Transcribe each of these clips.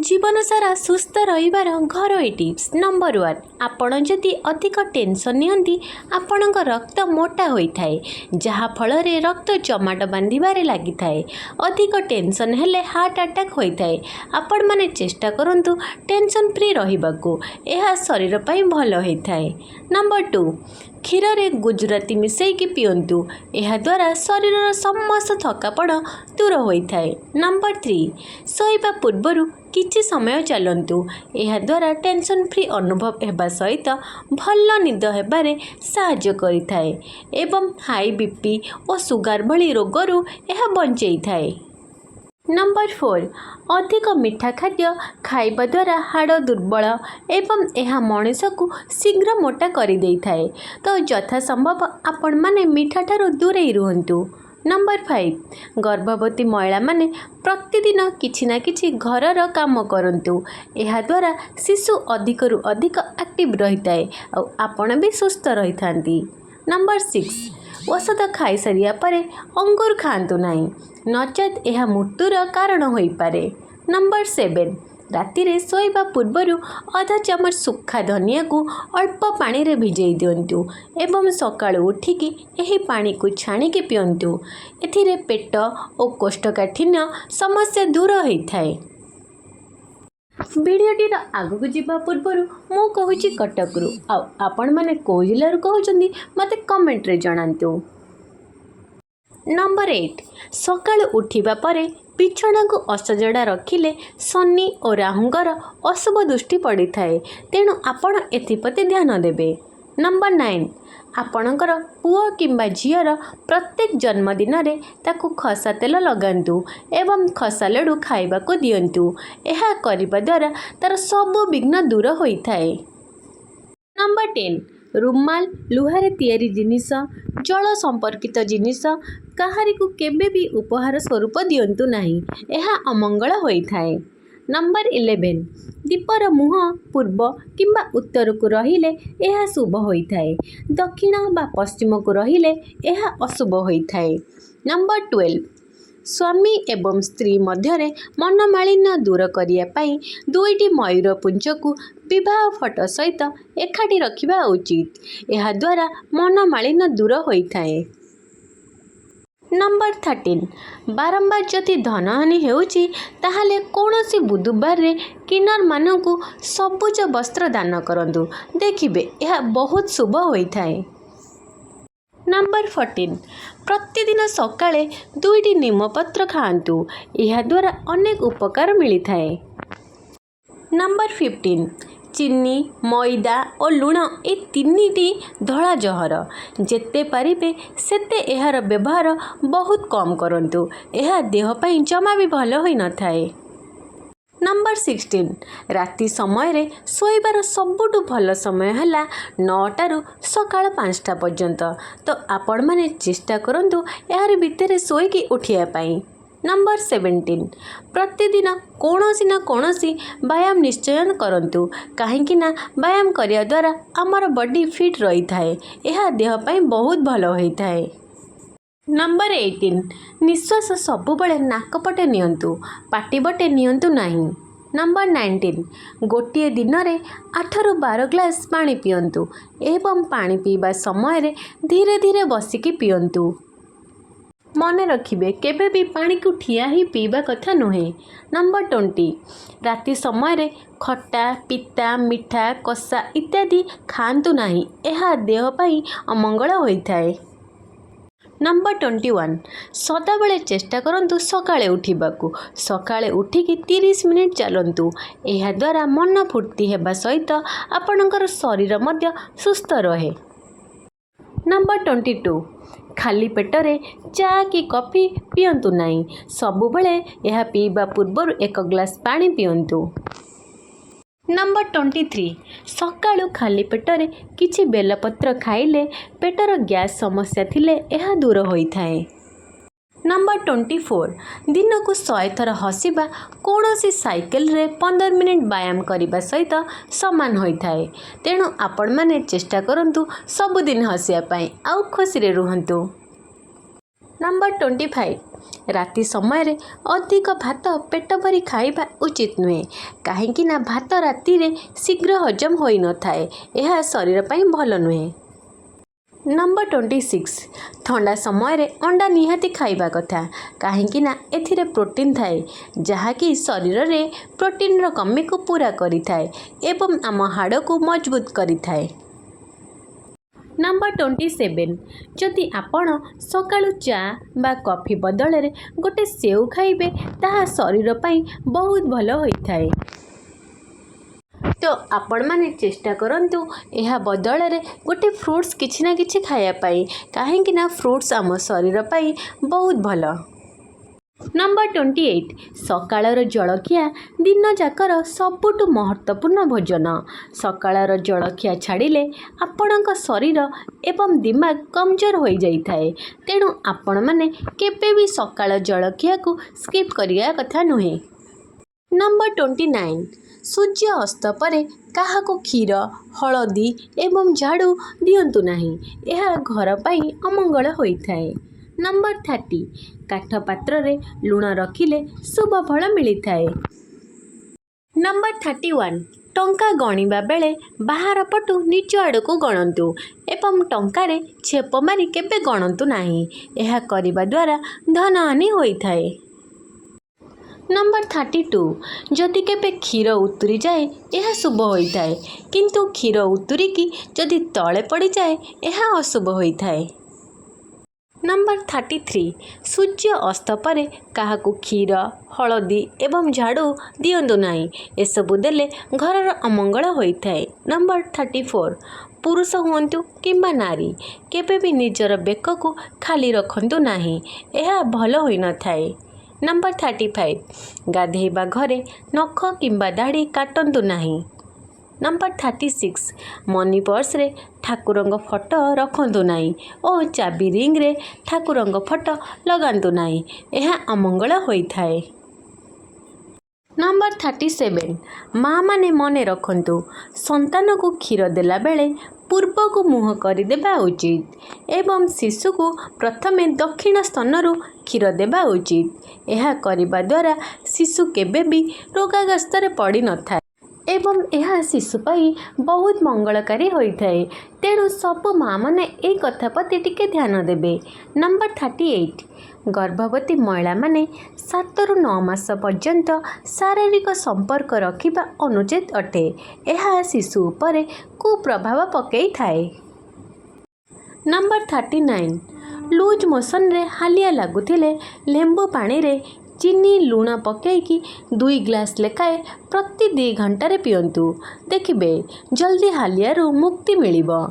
जीवन सारा सुस्थ रहिबार घरोई tips number 1 आपण जदि अधिक टेंशन नियंती आपणक रक्त मोटा होता है जहाँ फल रक्त जमाट बांधिबारे लगी थाए। अधिक टेंशन हेले हार्ट अटैक होता है। आपण माने चेष्टा करंतु टेंशन फ्री रहिबाकू, यह शरीर पाई भल होता है। नंबर 2 क्षीर रे गुजराती मिसैकी पियंतु, यह द्वारा शरीर समस्त थकापण दूर होता है। नंबर 3 सोइबा पूर्वरु किछि समय चलंतु, यह द्वारा टेंशन फ्री अनुभव हेबा सहित भल निद हेबारे साहाय्य करिथाए एवं हाई बीपी और सुगार भली रोगरू यह बंचई थाए। नंबर 4 अधिक मीठा खाद्य खाइबा द्वारा हाड़ दुर्बल एवं यह मनीष को शीघ्र मोटा कर दे थाए, तो यथा संभव आपण माने मीठा ठारू दूरे रुहंतु। नंबर 5 गर्भवती महिला माने प्रतिदिन किछि ना किछि घरर काम करंतु, यह द्वारा शिशु अधिकरु अधिक एक्टिव रहता है और आपण भी सुस्थ रही थांती। नंबर 6 औषध खाई सारिया परे अंगूर खातु नहीं, नचेत यह मृत्युर कारण होई पारे। नंबर 7 राति रे सोइबा पूर्वरु आधा चमच सुखा धनिया को अल्प पानी रे भिजई दियंतु एवं सकाळु उठिकी एही पानी को छाणिकी पियंतु। एथिरे पेट और कोष्ठकाठिन्य समस्या दूर होइथाए। वीडियोटीर आगକୁ ଯିବା ପୂର୍ବରୁ ମୁଁ କହୁଛି କଟକରୁ, ଆଉ ଆପଣମାନେ କେଉଁ ଜିଲ୍ଲାରୁ କହୁଛନ୍ତି ମୋତେ କମେଣ୍ଟରେ ଜଣାନ୍ତୁ। नंबर 8 सकाळु उठिबा परे बिछणाକୁ असजड़ा रखिले शनि और राहुंकर अशुभ दृष्टि पड़ी थाए, तेणु आपण एथिप्रति ध्यान देबे। नंबर 9 आपणकर पुओ किंबा झीर प्रत्येक जन्मदिन रे ताकू खसा तेल लगांतु एवं खसा लड्डू खाइबाकू दियंतु, यह करिबा द्वारा तार सबु विघ्न दूर होइथाए। नंबर 10 रुमाल लुहारे तियारी जिनिस जल संपर्कित जिनिस काहारी को केबे भी उपहार स्वरूप दियंतु नहीं, यह अमंगल होइथाए। नंबर 11 दीपर मुह पूर्व किंबा उत्तर को रहिले यह शुभ होइथाए, दक्षिण बा पश्चिम को रहिले यह अशुभ होइथाए। नंबर 12 स्वामी एवं स्त्री मध्यरे मनमालिन्य दूर करिया पाई दुईटी मयूर पुंज को विवाह फोटो सहित एकाठी रखिबा उचित, यह द्वारा मनमालिन्य दूर होइथाए। नंबर 13 बारंबार जदि धनहानि हेउची ताहाले कौनसी बुधवार रे किन्नर मानकु सबुज वस्त्र दान करंतु, देखिबे यह बहुत शुभ होइथाए। नंबर 14 प्रतिदिन सकाळे दुईटी निमपत्र खाआंतु, यह द्वारा अनेक उपकार मिलिथाए। नंबर 15 चीनी मैदा और लुण ए तीनिटी धला जहर, जेते पारिबे सेते एहार व्यवहार बहुत कम करंतु, यह देह पई जमा भी भल होई न थाए। नंबर 16 राति समय रे सोइबार सबुठु भल समय हैला 9टारू सकाळ 5टा पर्यंत, तो आपण माने चेष्टा करंतु यार भितरे सोईकी उठिया पाई। नंबर 17 प्रतिदिन कौनसी ना कौनसी व्यायाम निश्चय करंतु, कहीं ना व्यायाम करिया द्वारा आमर बॉडी फिट रही थाए, यह देह पाई बहुत भल होता है। नंबर 18 निश्वास सबुबले नाकपटे नियंतु, पाटी बटे नियंतु नहीं। नंबर 19 गोटे दिन रे 8 ରୁ 12 ग्लास पानी पियंतु एवं पानी पीवा समय रे धीरे धीरे बसिकी पियंतु। मने रखिबे केबे भी पानी को ठिया ही पीवा कथा नुहे। नंबर 20 राति समय रे खट्टा पिता मिठा कषा इत्यादि खातु नहीं, यह देह पाई अमंगल होइथाए। नंबर 21 सदाबले चेष्टा करंतु सकाळे उठिबाकू, सकाळे उठिकी 30 मिनिट चलंतु, यह द्वारा मन फूर्ति हेबा सहित आपणकर शरीर मध्य सुस्थ रहे। नंबर 22 खाली पेटरे चा कि कॉफी पियंतु नहीं, सबुबले यह पीबा पूर्व 1 ग्लास पानी पियंतु। नंबर 23 सकाळु खाली पेटरे किछि बेलपत्र खाइले पेटर गैस समस्या थिले यह दूर होइथाए। नंबर 24 दिन को 100 थर हसिबा कौनसी साइकिल रे 15 मिनिट व्यायाम करिबा सहित समान होइथाए, तेणु आपण माने चेष्टा करंतु सबुदिन हसिया पाई आउ खुशी रे रुहंतु। नंबर 25 राति समय अधिक भात पेट भरी खाइबा उचित नुहे कहीं भात राति रे शीघ्र हजम होई न थाए यह शरीर ପାଇଁ भल नुहे। नंबर 26 ठंडा समय अंडा निहाती खाइबा कथा कहीं एथिरे प्रोटीन थाए जहाँकि शरीर रे प्रोटीन रो कमी को पूरा करि थाए एवं आम हाड़ को मजबूत करि थाए। नंबर 27 जदि आपण सकाळु चा बा कॉफी बदल रे गोटे सेव खाइबे ताहा शरीर ପାଇଁ बहुत भल होइथाए। तो आपण माने चेष्टा करंतु यह बदल रे गोटे फ्रूट्स किछि ना किछि खाया पाई कहीं फ्रूट्स आम शरीर ପାଇଁ बहुत भल। नंबर 28 सकाळर जलखिया दिन जाकर सबुठु महत्वपूर्ण भोजन सकाळर जलखिया छाड़िले आपणक शरीर एवं दिमाग कमजोर हो जाइए तेणु आपण माने केबे भी सकाळ जलखिया को स्किप करिया कथा नुहे। नंबर 29 सूर्य अस्त परे काहाको क्षीर हलदी एवं झाड़ू दियंतु नाही यह घर ପାଇଁ अमंगल होइथाए। नंबर 30 काठ पात्र रे लुण रखिले शुभ फल मिली थाए। नंबर 31 टंका गणिबा बेले बाहर पटु निज आड़ को गणतु एवं टंकारे छेप मारी केबे गणतु नाही यह करिबा द्वारा धन हानि होइथाए। नंबर 32 जदि केबे क्षीर उतुरी जाए यह शुभ होइथाए किंतु क्षीर उतुरी की जदि तले पड़ी जाए यह अशुभ होइथाए। नंबर 33 सूर्य अस्त परे काहाकु क्षीर हलदी एवं झाड़ू दियंतु नाही एसबु देले घरर अमंगल होइथाए। नंबर 34 पुरुष हुंतु किंबा नारी केबे भी निजर बेक को खाली रखंतु नाही यह भल होई न थाए। नंबर 35 गाधेइबा घरे नख किंबा दाढ़ी काटंतु नाही। नंबर 36 मनी पर्स रे ठाकुरंग फोटो रखंतु नाही और चाबी रिंग रे ठाकुरंग फोटो लगांतु नाही यह अमंगल होइथाए। नंबर 37 माँ माने मने रखंतु संतान को क्षीर देला बेले पूर्व को मुह करि देबा उचित एवं शिशु को प्रथमे दक्षिण स्तनरु क्षीर देबा उचित यह करिबा द्वारा शिशु केबे भी रोगाग्रस्त रे पड़ी न थाए एवं यह शिशु पाई बहुत मंगलकारी होइथाए तेणु सब माँ माने ए कथा प्रति टिके ध्यान देबे। नंबर 38 गर्भवती महिला माने 7 ରୁ 9 मास पर्यंत शारीरिक संपर्क रखिबा अनुचित अटे यह शिशु उपरे कुप्रभाव पकई थाए। नंबर 39 लूज मोशन रे हालिया लागुथिले लेंबू पानी रे चीनी लुण पकईकी 2 ग्लास लेखाए प्रति 2 घंटे पियंतु देखिबे जल्दी हालिया रु मुक्ति मिलिबो।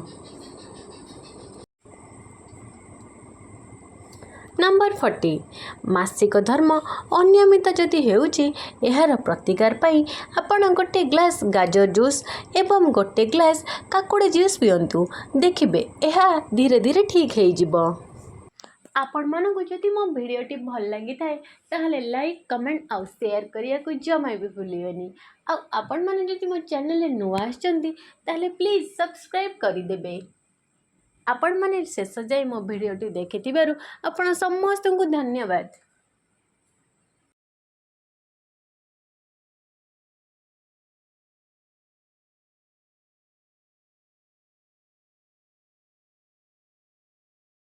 नंबर 40 मासिक धर्म अनियमित जदि हेउची एहार प्रतिकार पाई आपण गोटे ग्लास गाजर जूस एवं गोटे ग्लास काकुड़ी जूस पियंतु देखिबे एहा धीरे धीरे ठीक हो जिवो। आपण मानकु जदि मो भिडियोटी भल लगी थाए ताहले लाइक कमेंट आउ शेयर करिया को जमा भी भूलिबेनी आ आपण माने जदि मो चैनल नुआ आछंती ताहले प्लीज सब्सक्राइब करि देबे। आपण माने शेष जाए मो भिडियोटी देखिथिबारु आपण समस्त को धन्यवाद।